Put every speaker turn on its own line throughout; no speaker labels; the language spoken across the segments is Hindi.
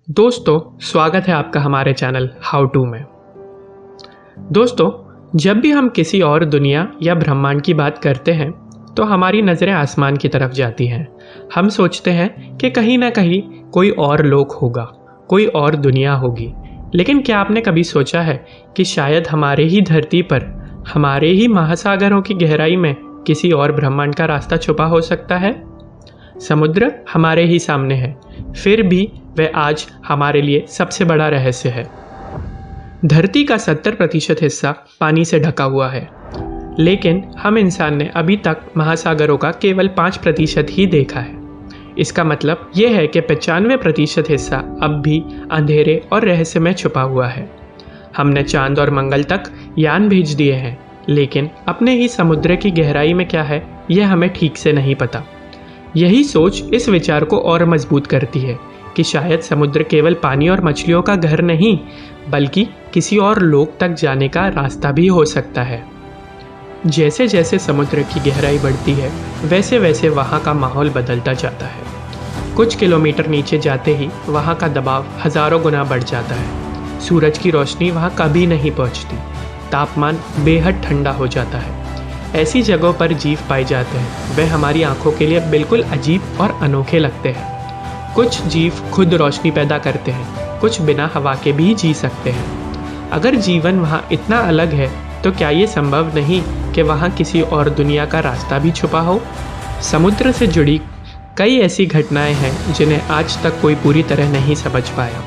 दोस्तों, स्वागत है आपका हमारे चैनल हाउ टू में। दोस्तों, जब भी हम किसी और दुनिया या ब्रह्मांड की बात करते हैं तो हमारी नज़रें आसमान की तरफ जाती हैं। हम सोचते हैं कि कहीं ना कहीं कोई और लोक होगा, कोई और दुनिया होगी। लेकिन क्या आपने कभी सोचा है कि शायद हमारे ही धरती पर, हमारे ही महासागरों की गहराई में किसी और ब्रह्मांड का रास्ता छुपा हो सकता है? समुद्र हमारे ही सामने है, फिर भी वह आज हमारे लिए सबसे बड़ा रहस्य है। धरती का 70% हिस्सा पानी से ढका हुआ है, लेकिन हम इंसान ने अभी तक महासागरों का केवल 5% ही देखा है। इसका मतलब यह है कि 95% हिस्सा अब भी अंधेरे और रहस्य में छुपा हुआ है। हमने चांद और मंगल तक यान भेज दिए हैं, लेकिन अपने ही समुद्र की गहराई में क्या है यह हमें ठीक से नहीं पता। यही सोच इस विचार को और मजबूत करती है कि शायद समुद्र केवल पानी और मछलियों का घर नहीं, बल्कि किसी और लोक तक जाने का रास्ता भी हो सकता है। जैसे जैसे समुद्र की गहराई बढ़ती है, वैसे वैसे वहाँ का माहौल बदलता जाता है। कुछ किलोमीटर नीचे जाते ही वहाँ का दबाव हज़ारों गुना बढ़ जाता है। सूरज की रोशनी वहाँ कभी नहीं पहुँचती। तापमान बेहद ठंडा हो जाता है। ऐसी जगहों पर जीव पाए जाते हैं, वे हमारी आंखों के लिए बिल्कुल अजीब और अनोखे लगते हैं। कुछ जीव खुद रोशनी पैदा करते हैं, कुछ बिना हवा के भी जी सकते हैं। अगर जीवन वहाँ इतना अलग है तो क्या ये संभव नहीं कि वहाँ किसी और दुनिया का रास्ता भी छुपा हो? समुद्र से जुड़ी कई ऐसी घटनाएं हैं जिन्हें आज तक कोई पूरी तरह नहीं समझ पाया।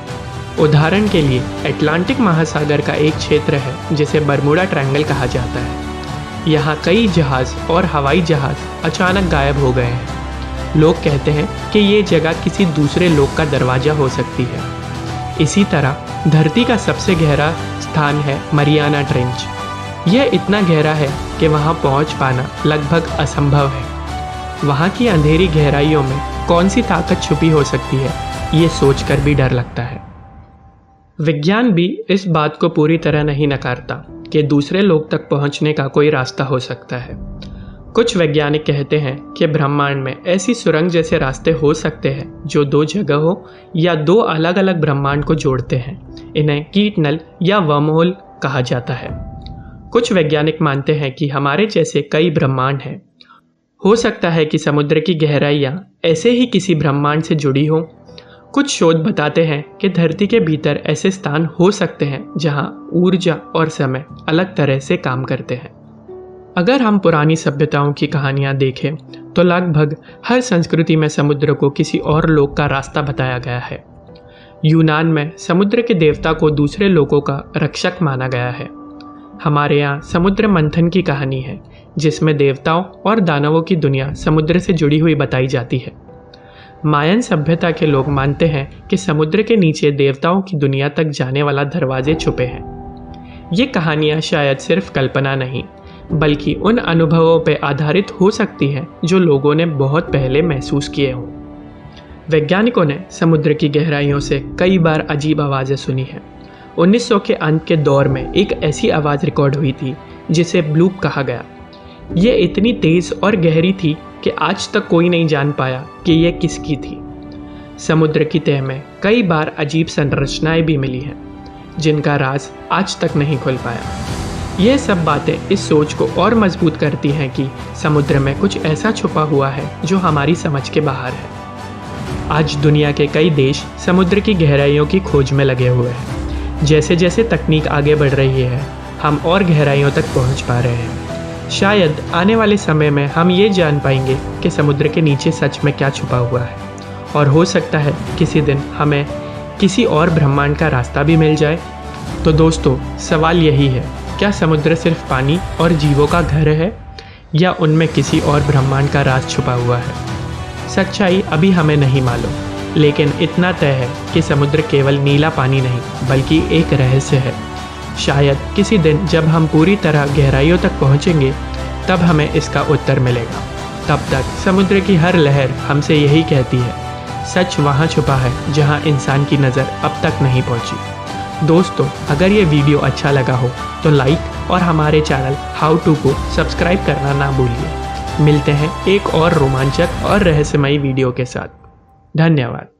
उदाहरण के लिए अटलांटिक महासागर का एक क्षेत्र है जिसे बरमूडा ट्रायंगल कहा जाता है। यहाँ कई जहाज़ और हवाई जहाज़ अचानक गायब हो गए हैं। लोग कहते हैं कि ये जगह किसी दूसरे लोक का दरवाज़ा हो सकती है। इसी तरह धरती का सबसे गहरा स्थान है मरियाना ट्रेंच। यह इतना गहरा है कि वहाँ पहुँच पाना लगभग असंभव है। वहाँ की अंधेरी गहराइयों में कौन सी ताकत छुपी हो सकती है, ये सोचकर भी डर लगता है। विज्ञान भी इस बात को पूरी तरह नहीं नकारता कि दूसरे लोक तक पहुंचने का कोई रास्ता हो सकता है। कुछ वैज्ञानिक कहते हैं कि ब्रह्मांड में ऐसी सुरंग जैसे रास्ते हो सकते हैं जो दो जगहों या दो अलग अलग ब्रह्मांड को जोड़ते हैं। इन्हें कीट नल या वर्महोल कहा जाता है। कुछ वैज्ञानिक मानते हैं कि हमारे जैसे कई ब्रह्मांड हैं। हो सकता है कि समुद्र की गहराइयाँ ऐसे ही किसी ब्रह्मांड से जुड़ी हों। कुछ शोध बताते हैं कि धरती के भीतर ऐसे स्थान हो सकते हैं जहां ऊर्जा और समय अलग तरह से काम करते हैं। अगर हम पुरानी सभ्यताओं की कहानियां देखें तो लगभग हर संस्कृति में समुद्र को किसी और लोक का रास्ता बताया गया है। यूनान में समुद्र के देवता को दूसरे लोकों का रक्षक माना गया है। हमारे यहाँ समुद्र मंथन की कहानी है, जिसमें देवताओं और दानवों की दुनिया समुद्र से जुड़ी हुई बताई जाती है। मायन सभ्यता के लोग मानते हैं कि समुद्र के नीचे देवताओं की दुनिया तक जाने वाला दरवाजे छुपे हैं। ये कहानियाँ शायद सिर्फ कल्पना नहीं, बल्कि उन अनुभवों पर आधारित हो सकती हैं जो लोगों ने बहुत पहले महसूस किए हों। वैज्ञानिकों ने समुद्र की गहराइयों से कई बार अजीब आवाज़ें सुनी हैं। 1900 के अंत के दौर में एक ऐसी आवाज़ रिकॉर्ड हुई थी जिसे ब्लूप कहा गया। ये इतनी तेज़ और गहरी थी कि आज तक कोई नहीं जान पाया कि यह किसकी थी। समुद्र की तह में कई बार अजीब संरचनाएं भी मिली हैं, जिनका राज आज तक नहीं खुल पाया। यह सब बातें इस सोच को और मजबूत करती हैं कि समुद्र में कुछ ऐसा छुपा हुआ है जो हमारी समझ के बाहर है। आज दुनिया के कई देश समुद्र की गहराइयों की खोज में लगे हुए हैं। जैसे जैसे तकनीक आगे बढ़ रही है, हम और गहराइयों तक पहुँच पा रहे हैं। शायद आने वाले समय में हम ये जान पाएंगे कि समुद्र के नीचे सच में क्या छुपा हुआ है, और हो सकता है किसी दिन हमें किसी और ब्रह्मांड का रास्ता भी मिल जाए। तो दोस्तों, सवाल यही है, क्या समुद्र सिर्फ पानी और जीवों का घर है, या उनमें किसी और ब्रह्मांड का राज छुपा हुआ है? सच्चाई अभी हमें नहीं मालूम, लेकिन इतना तय है कि समुद्र केवल नीला पानी नहीं, बल्कि एक रहस्य है। शायद किसी दिन जब हम पूरी तरह गहराइयों तक पहुंचेंगे, तब हमें इसका उत्तर मिलेगा। तब तक समुद्र की हर लहर हमसे यही कहती है, सच वहाँ छुपा है जहाँ इंसान की नज़र अब तक नहीं पहुँची। दोस्तों, अगर ये वीडियो अच्छा लगा हो तो लाइक और हमारे चैनल हाउ टू को सब्सक्राइब करना ना भूलिए। मिलते हैं एक और रोमांचक और रहस्यमयी वीडियो के साथ। धन्यवाद।